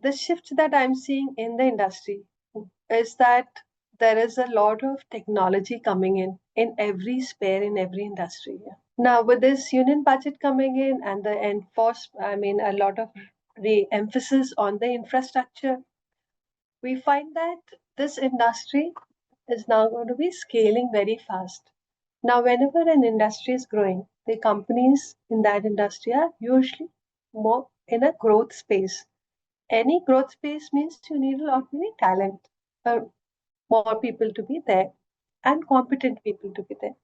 the shift that I'm seeing in the industry is that there is a lot of technology coming in every sphere, in every industry. Now, with this union budget coming in and the a lot of the emphasis on the infrastructure, we find that this industry is now going to be scaling very fast. Now, whenever an industry is growing, the companies in that industry are usually more in a growth space. Any growth space means you need a lot many talent, more people to be there, and competent people to be there.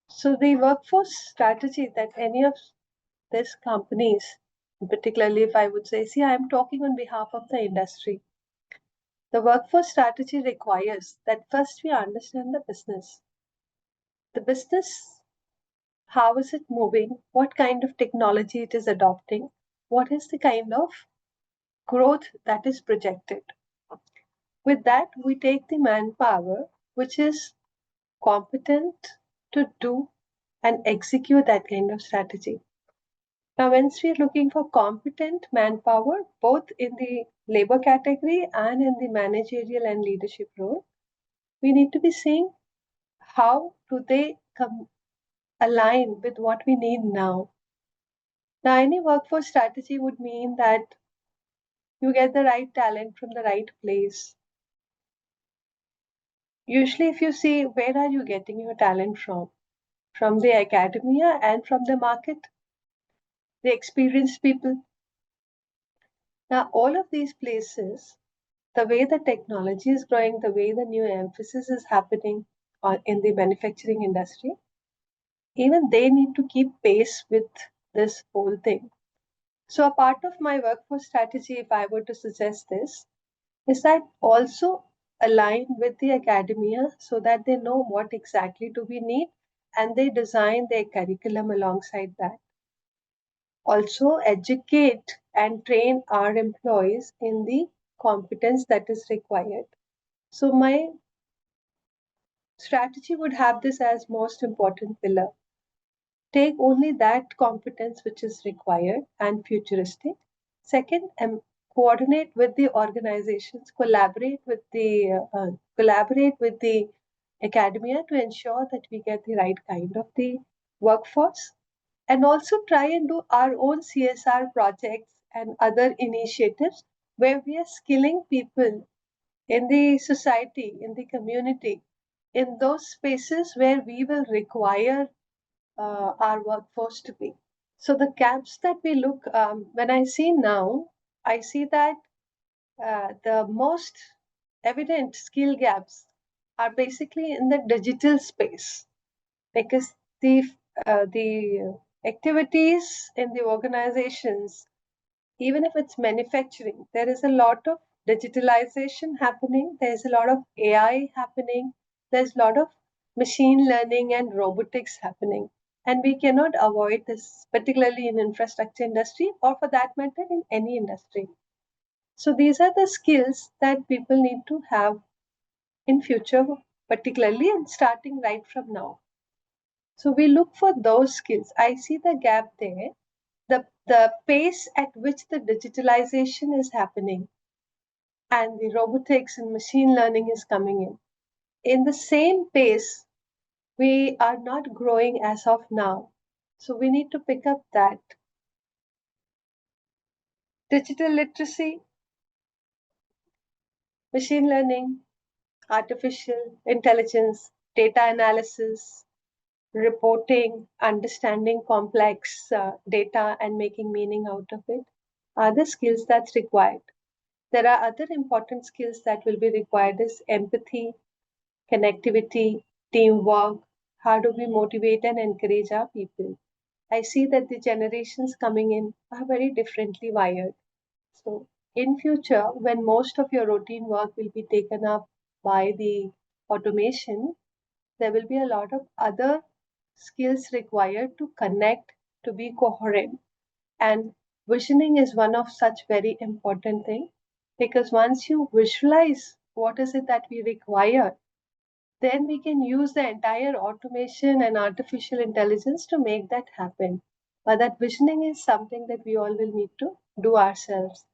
So the workforce strategy that any of these companies, particularly if I would say, see, I'm talking on behalf of the industry. The workforce strategy requires that first we understand the business. The business, how is it moving? What kind of technology it is adopting? What is the kind of growth that is projected? With that, we take the manpower, which is competent to do and execute that kind of strategy. Now, once we're looking for competent manpower, both in the labor category and in the managerial and leadership role, we need to be seeing how do they align with what we need now. Now, any workforce strategy would mean that you get the right talent from the right place. Usually, if you see where are you getting your talent from the academia and from the market, the experienced people. Now, all of these places, the way the technology is growing, the way the new emphasis is happening in the manufacturing industry, even they need to keep pace with this whole thing. So, a part of my workforce strategy, if I were to suggest this, is that also align with the academia so that they know what exactly do we need and they design their curriculum alongside that. Also, educate and train our employees in the competence that is required. So, my strategy would have this as most important pillar. Take only that competence which is required and futuristic. Second, coordinate with the organizations, collaborate with the academia to ensure that we get the right kind of the workforce, and also try and do our own CSR projects and other initiatives where we are skilling people in the society, in the community, in those spaces where we will require our workforce to be. So the gaps that we look, when I see now, I see that the most evident skill gaps are basically in the digital space, because the activities in the organizations, even if it's manufacturing, there is a lot of digitalization happening. There's a lot of AI happening. There's a lot of machine learning and robotics happening. And we cannot avoid this, particularly in infrastructure industry, or for that matter, in any industry. So these are the skills that people need to have in future, particularly and starting right from now. So we look for those skills. I see the gap there. The pace at which the digitalization is happening and the robotics and machine learning is coming in the same pace, we are not growing as of now. So we need to pick up that. Digital literacy, machine learning, artificial intelligence, data analysis, reporting, understanding complex data and making meaning out of it are the skills that's required. There are other important skills that will be required is empathy, connectivity, teamwork. How do we motivate and encourage our people? I see that the generations coming in are very differently wired. So in future, when most of your routine work will be taken up by the automation, there will be a lot of other skills required to connect, to be coherent. And visioning is one of such very important thing, because once you visualize what is it that we require, then we can use the entire automation and artificial intelligence to make that happen. But that visioning is something that we all will need to do ourselves.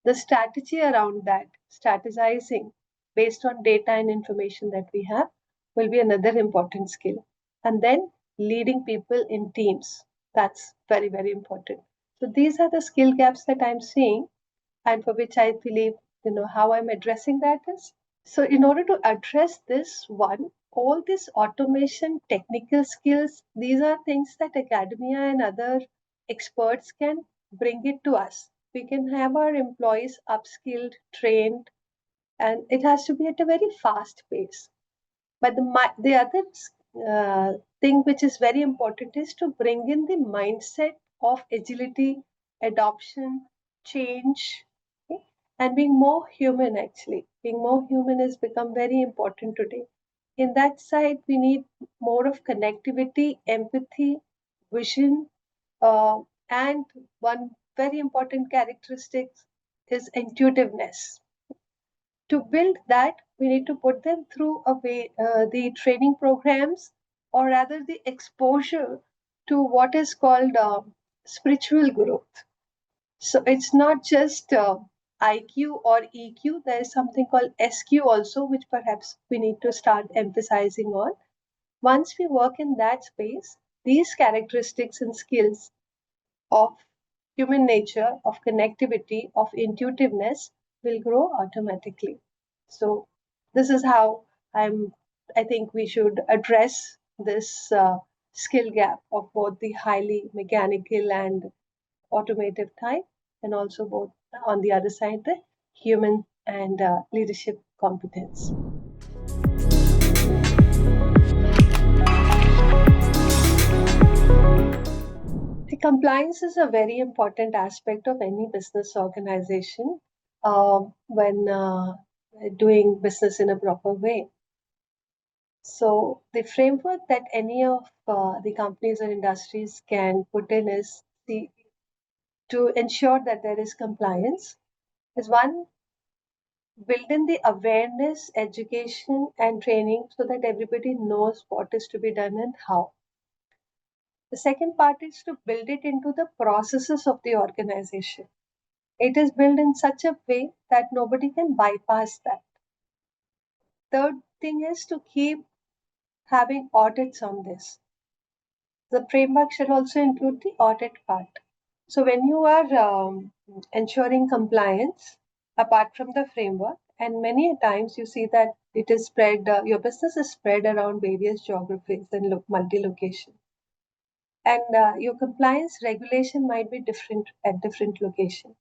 The strategy around that, strategizing based on data and information that we have, will be another important skill. And then leading people in teams. That's very, very important. So these are the skill gaps that I'm seeing, and for which I believe, how I'm addressing that is. So, in order to address this one, all these automation technical skills, these are things that academia and other experts can bring it to us. We can have our employees upskilled, trained, and it has to be at a very fast pace. But the other thing which is very important is to bring in the mindset of agility, adoption, change, okay? And being more human actually. Being more human has become very important today. In that side, we need more of connectivity, empathy, vision, and one very important characteristic is intuitiveness. To build that, we need to put them through the training programs, or rather the exposure to what is called spiritual growth. So it's not just IQ or EQ. There is something called SQ also, which perhaps we need to start emphasizing on. Once we work in that space, these characteristics and skills of human nature, of connectivity, of intuitiveness will grow automatically. So this is how I think we should address this skill gap of both the highly mechanical and automative type, and also both on the other side the human and leadership competence. The compliance is a very important aspect of any business organization when doing business in a proper way. So the framework that any of the companies or industries can put in is to ensure that there is compliance is one, build in the awareness, education, and training so that everybody knows what is to be done and how. The second part is to build it into the processes of the organization. It is built in such a way that nobody can bypass that. Third thing is to keep having audits on this. The framework should also include the audit part. So when you are ensuring compliance, apart from the framework, and many times you see that it is spread, your business is spread around various geographies and multi-location. And your compliance regulation might be different at different location.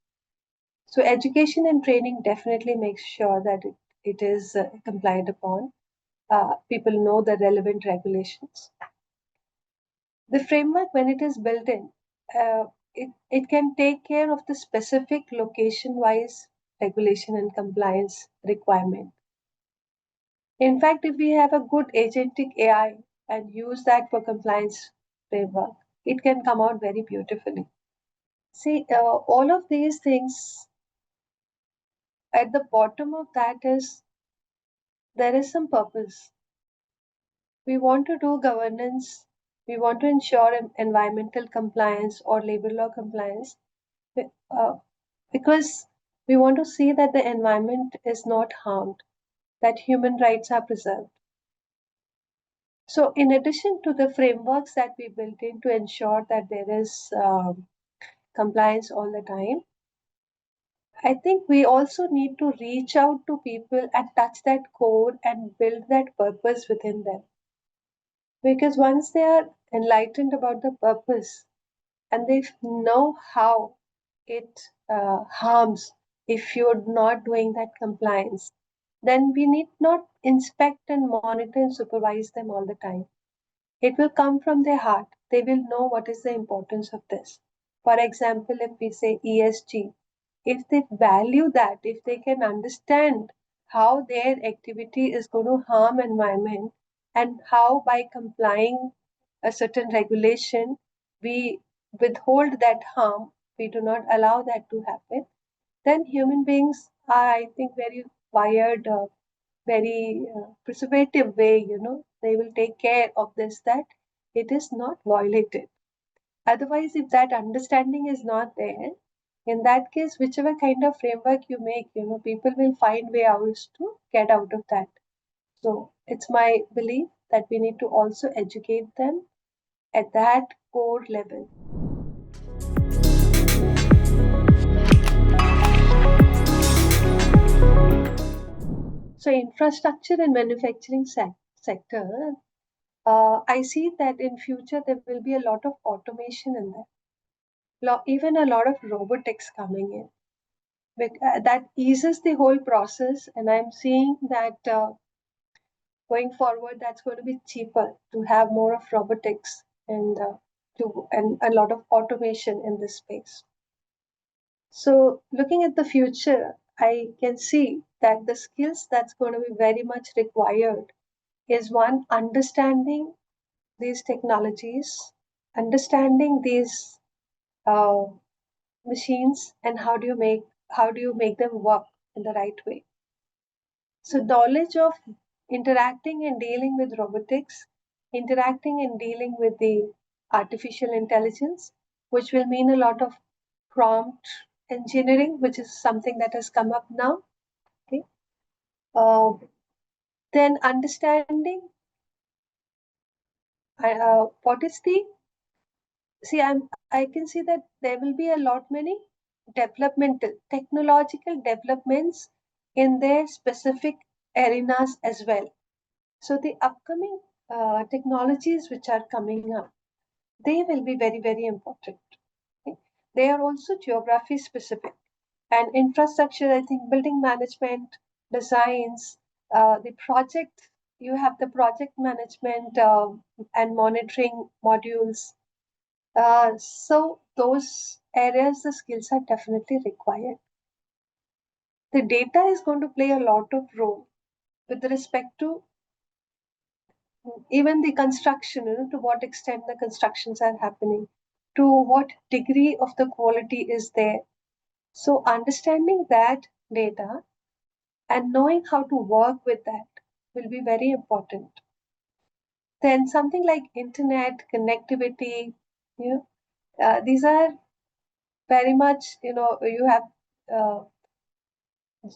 So education and training definitely makes sure that it is complied upon. People know the relevant regulations. The framework, when it is built in, it can take care of the specific location-wise regulation and compliance requirement. In fact, if we have a good agentic AI and use that for compliance framework, it can come out very beautifully. See, all of these things at the bottom of that is there is some purpose. We want to do governance, we want to ensure environmental compliance or labor law compliance uh, because we want to see that the environment is not harmed, that human rights are preserved. So, in addition to the frameworks that we built in to ensure that there is compliance all the time, I think we also need to reach out to people and touch that core and build that purpose within them. Because once they are enlightened about the purpose and they know how it harms if you're not doing that compliance, then we need not inspect and monitor and supervise them all the time. It will come from their heart. They will know what is the importance of this. For example, if we say ESG, if they value that, if they can understand how their activity is going to harm environment and how by complying a certain regulation we withhold that harm, we do not allow that to happen, then human beings are, I think, very wired, very preservative way, they will take care of this, that it is not violated. Otherwise, if that understanding is not there, In that case, whichever kind of framework you make, people will find way out to get out of that. So it's my belief that we need to also educate them at that core level. So infrastructure and manufacturing sector, I see that in future there will be a lot of automation in there. Even a lot of robotics coming in. That eases the whole process, and I'm seeing that going forward, that's going to be cheaper to have more of robotics and a lot of automation in this space. So, looking at the future, I can see that the skills that's going to be very much required is one, understanding these technologies, understanding these uh, machines, and how do you make them work in the right way. So, knowledge of interacting and dealing with robotics, interacting and dealing with the artificial intelligence, which will mean a lot of prompt engineering, which is something that has come up now. Okay. Uh, then understanding what is the I can see that there will be a lot many developmental technological developments in their specific arenas as well. So the upcoming technologies which are coming up, they will be very, very important. Okay? They are also geography specific and infrastructure. I think building management, designs, the project. You have the project management and monitoring modules. So those areas, the skills are definitely required. The data is going to play a lot of role with respect to even the construction, to what extent the constructions are happening, to what degree of the quality is there. So, understanding that data and knowing how to work with that will be very important. Then, something like internet connectivity, you know, these are very much, you have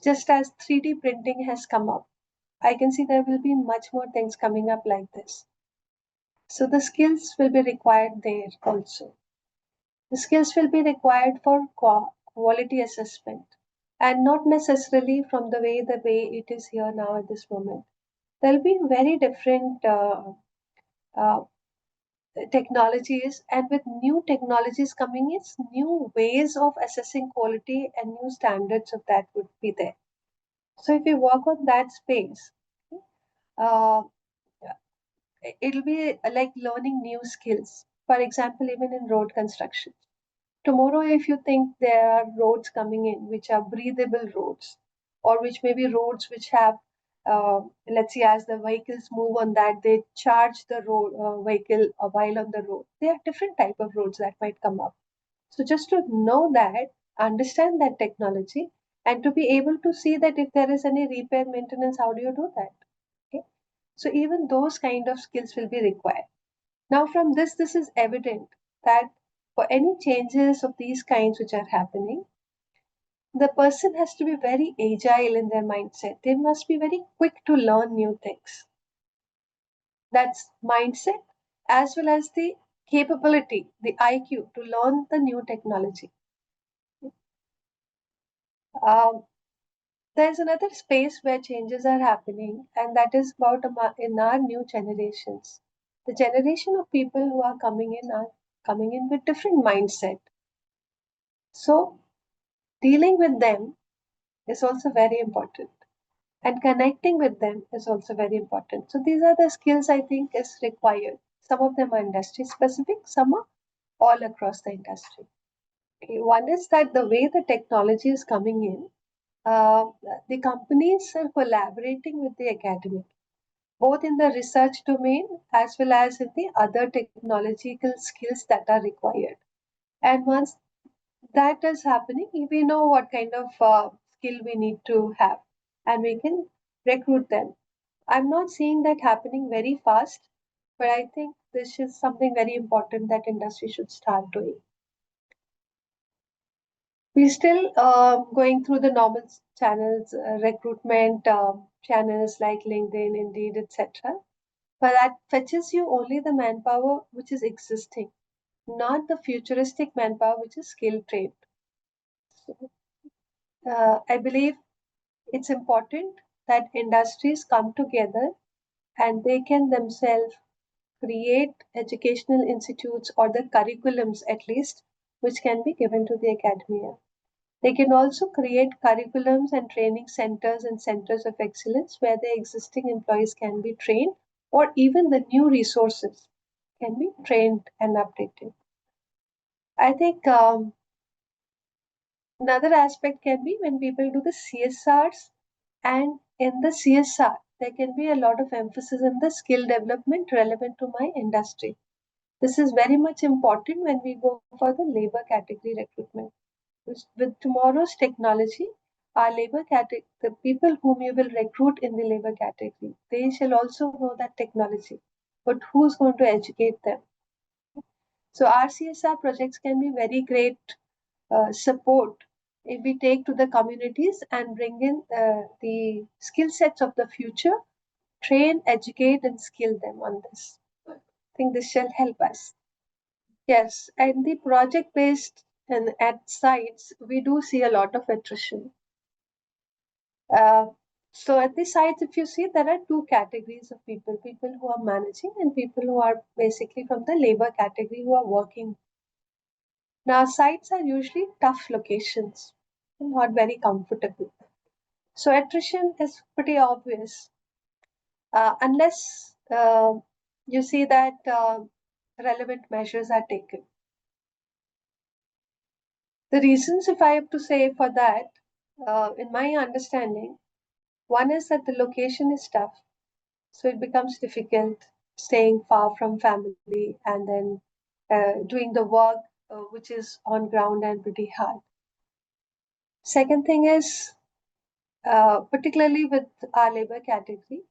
just as 3D printing has come up. I can see there will be much more things coming up like this. So the skills will be required there also. The skills will be required for quality assessment and not necessarily from the way it is here now at this moment. There'll be very different uh, technologies, and with new technologies coming in, new ways of assessing quality and new standards of that would be there. So if we work on that space, uh, it'll be like learning new skills. For example, even in road construction. Tomorrow, if you think there are roads coming in which are breathable roads, or which may be roads which have, let's see, as the vehicles move on that, they charge the road vehicle while on the road. There are different type of roads that might come up. So just to know that, understand that technology, and to be able to see that if there is any repair maintenance, how do you do that? Okay. So even those kind of skills will be required. Now, from this is evident that for any changes of these kinds which are happening, the person has to be very agile in their mindset. They must be very quick to learn new things. That's mindset as well as the capability, the IQ to learn the new technology. Um, there's another space where changes are happening, and that is about in our new generations. The generation of people who are coming in with different mindset. So dealing with them is also very important, and connecting with them is also very important. So these are the skills I think is required. Some of them are industry specific, some are all across the industry. Okay, one is that the way the technology is coming in, uh, the companies are collaborating with the academic, both in the research domain as well as in the other technological skills that are required. And once that is happening, we know what kind of skill we need to have, and we can recruit them. I'm not seeing that happening very fast, but I think this is something very important that industry should start doing. We're still going through the normal channels, recruitment channels like LinkedIn, Indeed, etc. But that fetches you only the manpower which is existing, not the futuristic manpower which is skill trained. So, I believe it's important that industries come together and they can themselves create educational institutes or the curriculums at least which can be given to the academia. They can also create curriculums and training centers and centers of excellence where the existing employees can be trained or even the new resources can be trained and updated. I think another aspect can be when people do the CSRs, and in the CSR, there can be a lot of emphasis on the skill development relevant to my industry. This is very much important when we go for the labor category recruitment. With tomorrow's technology, our labor category, the people whom you will recruit in the labor category, they shall also know that technology. But who's going to educate them? So our CSR projects can be very great support if we take to the communities and bring in the skill sets of the future, train, educate, and skill them on this. I think this shall help us. Yes, and the project based and at sites, we do see a lot of attrition. Uh, so at the sites, if you see, there are two categories of people who are managing and people who are basically from the labor category who are working. Now, sites are usually tough locations, not very comfortable. So attrition is pretty obvious unless you see that relevant measures are taken. The reasons, if I have to say for that, in my understanding, one is that the location is tough, so it becomes difficult staying far from family and then doing the work which is on ground and pretty hard. Second thing is, particularly with our labor category,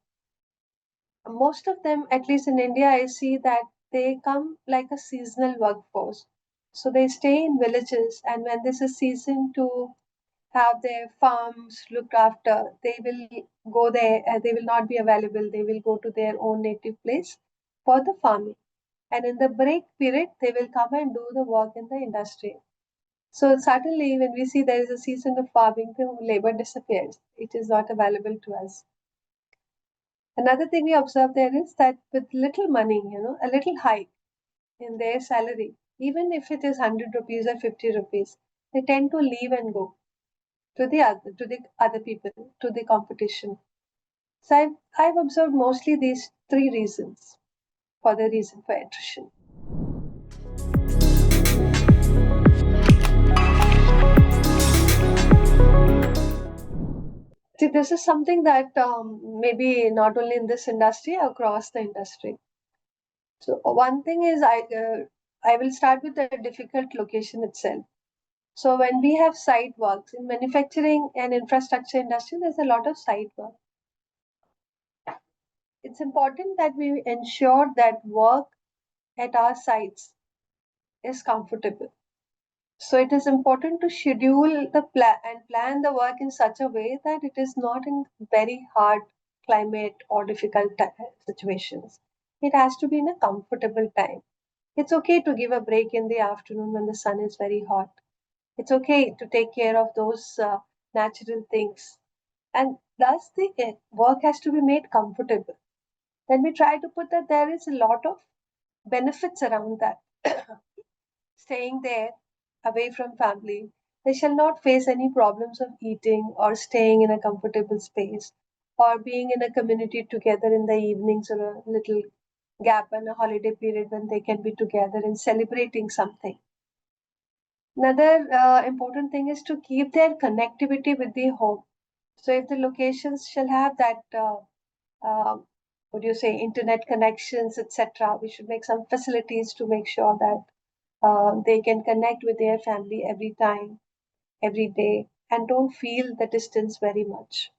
most of them, at least in India, I see that they come like a seasonal workforce. So they stay in villages, and when there's a season to have their farms looked after, they will go there. They will not be available. They will go to their own native place for the farming. And in the break period, they will come and do the work in the industry. So suddenly, when we see there is a season of farming, the labor disappears. It is not available to us. Another thing we observe there is that with little money, a little hike in their salary, even if it is 100 rupees or 50 rupees, they tend to leave and go to the other people, to the competition. So I've observed mostly these three reasons for the reason for attrition. See, this is something that maybe not only in this industry, across the industry. So one thing is I will start with the difficult location itself. So when we have site works in manufacturing and infrastructure industry, there's a lot of site work. It's important that we ensure that work at our sites is comfortable. So it is important to schedule the plan the work in such a way that it is not in very hard climate or difficult situations. It has to be in a comfortable time. It's okay to give a break in the afternoon when the sun is very hot. It's okay to take care of those natural things. And thus, the work has to be made comfortable. Then we try to put that there is a lot of benefits around that. Staying there away from family, they shall not face any problems of eating or staying in a comfortable space or being in a community together in the evenings or a little gap and a holiday period when they can be together and celebrating something. Another important thing is to keep their connectivity with the home. So if the locations shall have that, what do you say, internet connections, etc., we should make some facilities to make sure that they can connect with their family every time, every day, and don't feel the distance very much.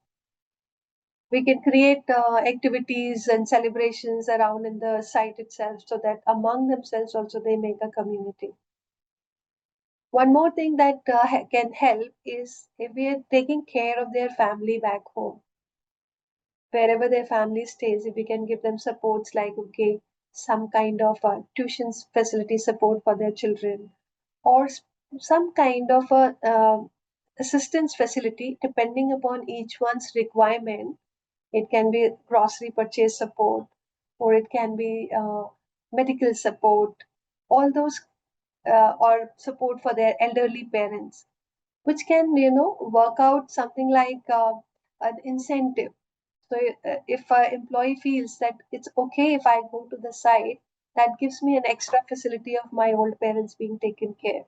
We can create activities and celebrations around in the site itself so that among themselves also they make a community. One more thing that can help is if we are taking care of their family back home, wherever their family stays, if we can give them supports like, okay, some kind of tuition facility support for their children, or some kind of a assistance facility depending upon each one's requirement. It can be grocery purchase support, or it can be medical support, all those, or support for their elderly parents, which can, work out something like an incentive. So if an employee feels that it's okay if I go to the site, that gives me an extra facility of my old parents being taken care.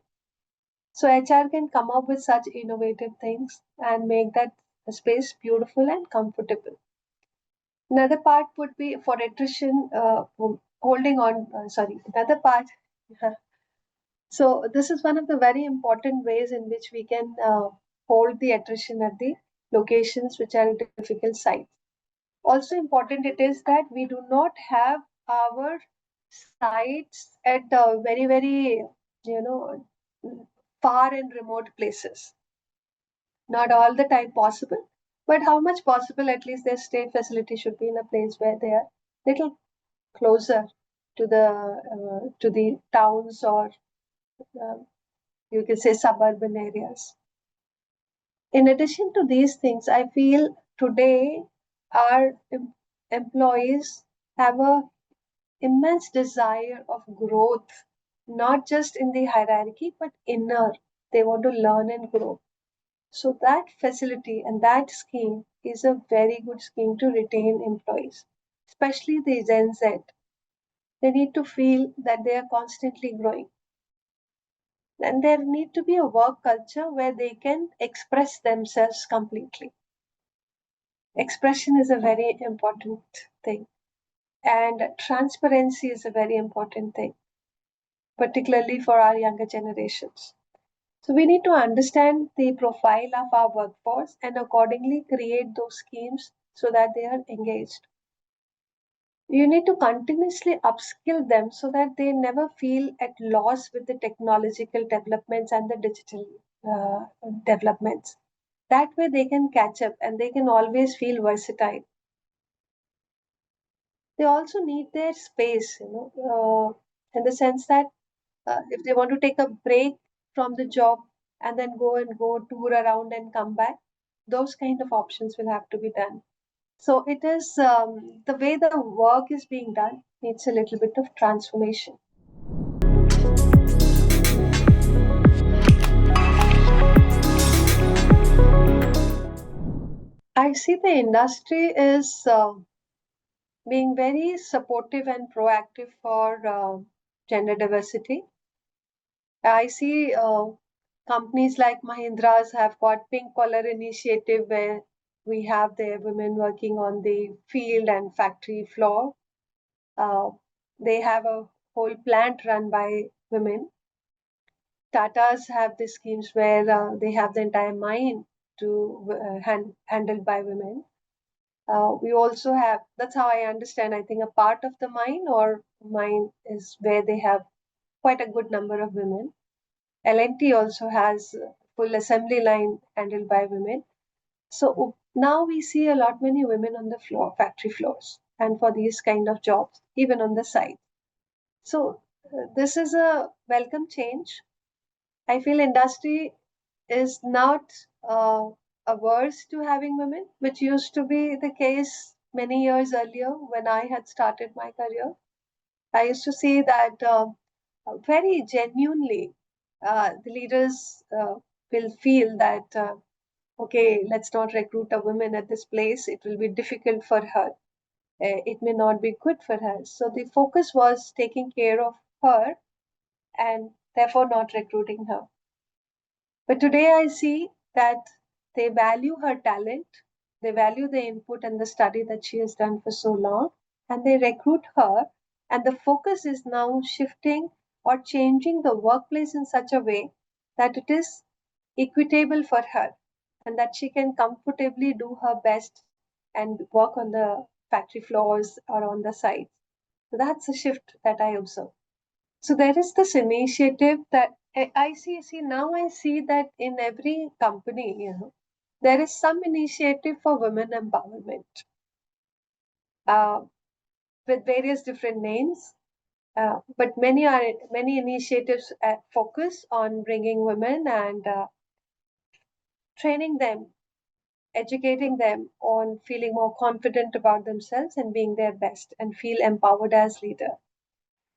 So HR can come up with such innovative things and make that space beautiful and comfortable. Another part would be for attrition, holding on. Sorry, another part. So this is one of the very important ways in which we can hold the attrition at the locations which are difficult sites. Also important it is that we do not have our sites at very, you know, far and remote places. Not all the time possible, but how much possible, at least their state facility should be in a place where they are little closer to the towns, or uh, you can say suburban areas. In addition to these things, I feel today our employees have a immense desire of growth, not just in the hierarchy, but inner. They want to learn and grow. So that facility and that scheme is a very good scheme to retain employees, especially the Gen Z. They need to feel that they are constantly growing. And there need to be a work culture where they can express themselves completely. Expression is a very important thing, and transparency is a very important thing, particularly for our younger generations. So we need to understand the profile of our workforce and accordingly create those schemes so that they are engaged. You need to continuously upskill them so that they never feel at loss with the technological developments and the digital uh, developments. That way they can catch up and they can always feel versatile. They also need their space, in the sense that if they want to take a break from the job and then go tour around and come back, those kind of options will have to be done. So it is the way the work is being done needs a little bit of transformation. I see the industry is being very supportive and proactive for gender diversity. I see companies like Mahindra's have got Pink Collar Initiative where we have their women working on the field and factory floor. Uh, they have a whole plant run by women. Tatas have these schemes where they have the entire mine handled by women. We also have, that's how I understand, I think a part of the mine is where they have quite a good number of women. L&T also has full assembly line handled by women. So now we see a lot many women on the floor, factory floors, and for these kind of jobs, even on the site. So this is a welcome change. I feel industry is not averse to having women, which used to be the case many years earlier when I had started my career. I used to see that very genuinely the leaders will feel that, okay, let's not recruit a woman at this place. It will be difficult for her. It may not be good for her. So the focus was taking care of her and therefore not recruiting her. But today I see that they value her talent, they value the input and the study that she has done for so long, and they recruit her. And the focus is now shifting or changing the workplace in such a way that it is equitable for her and that she can comfortably do her best and work on the factory floors or on the sites. So that's a shift that I observe. So there is this initiative that See, now I see that in every company, there is some initiative for women empowerment uh, with various different names. But many initiatives focus on bringing women and training them, educating them on feeling more confident about themselves and being their best and feel empowered as leader.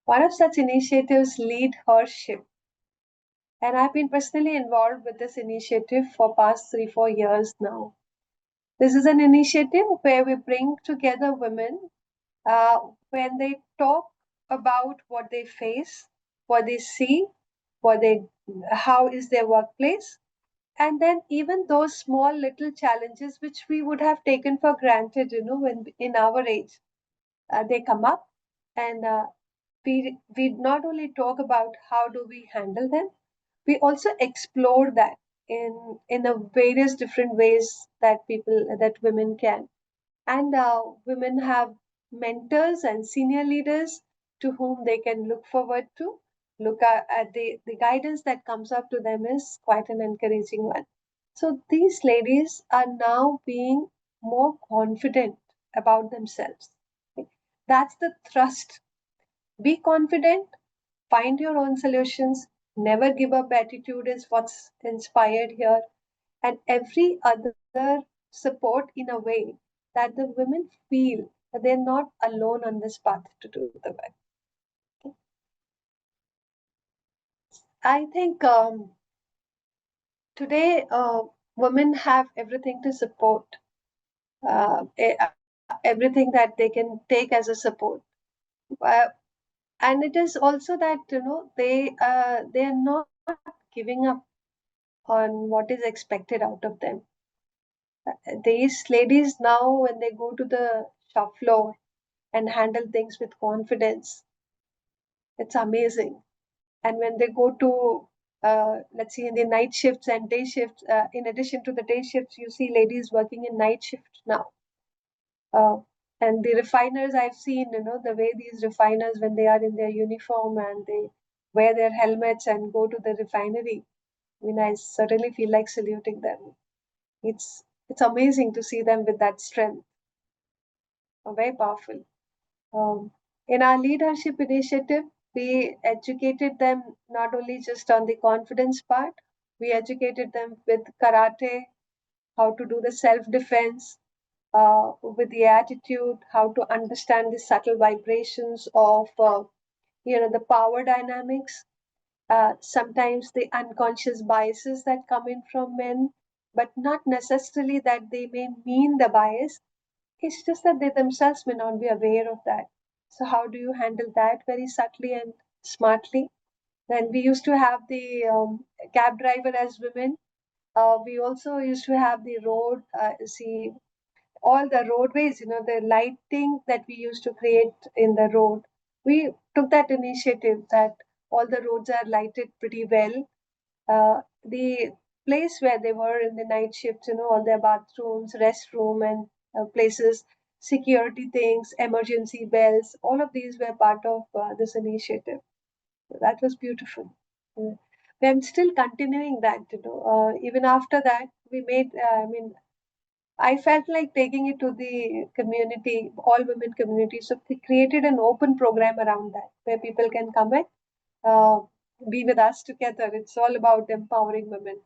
One of such initiatives lead hership, and I've been personally involved with this initiative for past 3 4 years now. This is an initiative where we bring together women when they talk about what they face, what they see, what they how is their workplace, and then even those small little challenges which we would have taken for granted, when in our age, they come up, and we not only talk about how do we handle them, we also explore that in a various different ways that women can, and women have mentors and senior leaders to whom they can look forward to. Look at the guidance that comes up to them is quite an encouraging one. So these ladies are now being more confident about themselves. That's the thrust. Be confident, find your own solutions, never give up attitude is what's inspired here, and every other support in a way that the women feel that they're not alone on this path to do the work. I think today women have everything to support, everything that they can take as a support. Uh, and it is also that they are not giving up on what is expected out of them. These ladies now, when they go to the shop floor and handle things with confidence, it's amazing. And when they go to, let's see, in the night shifts and day shifts, in addition to the day shifts, you see ladies working in night shifts now. Uh, and the refiners I've seen, the way these refiners, when they are in their uniform and they wear their helmets and go to the refinery, I mean, I certainly feel like saluting them. It's amazing to see them with that strength. Very powerful. In our leadership initiative, we educated them not only just on the confidence part, we educated them with karate, how to do the self defense, with the attitude, how to understand the subtle vibrations of the power dynamics, sometimes the unconscious biases that come in from men, but not necessarily that they may mean the bias. It's just that they themselves may not be aware of that. So, how do you handle that very subtly and smartly? Then we used to have the cab driver as women. We also used to have the road, see, all the roadways, the lighting that we used to create in the road. We took that initiative that all the roads are lighted pretty well. The place where they were in the night shifts, all their bathrooms, restroom, and places, security things, emergency bells, all of these were part of this initiative. So that was beautiful. Uh, I'm still continuing that, even after that, we made, I felt like taking it to the community, all women community. So we created an open program around that where people can come and uh, be with us together. It's all about empowering women.